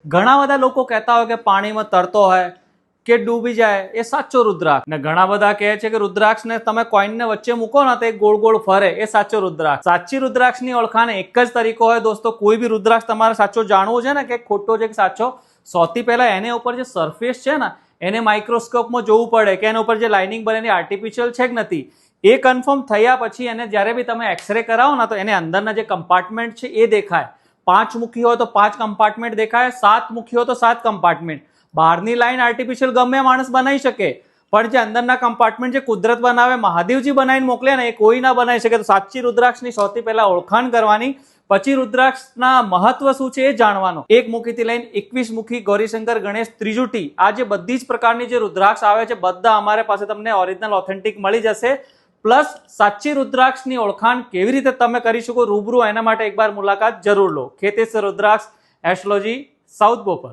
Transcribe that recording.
ઘણા બધા લોકો કહેતા હોય કે પાણીમાં તરતો હોય કે ડૂબી જાય એ સાચો રુદ્રાક્ષ, ને ઘણા બધા કહે છે કે રુદ્રાક્ષને તમે કોઈનને વચ્ચે મૂકો ને તો એ ગોળ ગોળ ફરે, એ સાચો રુદ્રાક્ષ. સાચી રુદ્રાક્ષની ઓળખાણ એક જ તરીકો હોય દોસ્તો. કોઈ બી રુદ્રાક્ષ તમારે સાચો જાણવો છે ને કે ખોટો છે કે સાચો, સૌથી પહેલા એને ઉપર જે સરફેસ છે ને એને માઇક્રોસ્કોપમાં જોવું પડે કે એના ઉપર જે લાઇનિંગ બનેલી આર્ટિફિશિયલ છે કે નથી. એ કન્ફર્મ થયા પછી એને જ્યારે બી તમે એક્સરે કરાવો ને તો એને અંદરના જે કમ્પાર્ટમેન્ટ છે એ દેખાય. 5 મુખી હોય તો 5 કમ્પાર્ટમેન્ટ દેખાય, 7 મુખી હોય તો 7 કમ્પાર્ટમેન્ટ. બહારની લાઈન આર્ટિફિશિયલ ગમે માણસ બનાવી શકે, પણ જે અંદરના કમ્પાર્ટમેન્ટ જે કુદરત બનાવે, મહાદેવજી બનાવીને મોકલે ને, એ કોઈ ના બનાવી શકે. તો સાચી રુદ્રાક્ષની સૌથી પહેલા ઓળખાણ કરવાની, પછી રુદ્રાક્ષના મહત્વ શું છે એ જાણવાનું. 1 મુખીથી લઈને 21 મુખી, ગૌરીશંકર, ગણેશ, ત્રિજુટી, આ જે બધી જ પ્રકારની જે રુદ્રાક્ષ આવે છે બધા અમારે પાસે તમને ઓરિજિનલ ઓથેન્ટિક મળી જશે. પ્લસ સાચી રુદ્રાક્ષની ઓળખાણ કેવી રીતે તમે કરી શકો રૂબરૂ, એના માટે એકવાર મુલાકાત જરૂર લો. ખેતેશ્વર રુદ્રાક્ષ એસ્ટ્રોલોજી, સાઉથ બોપલ.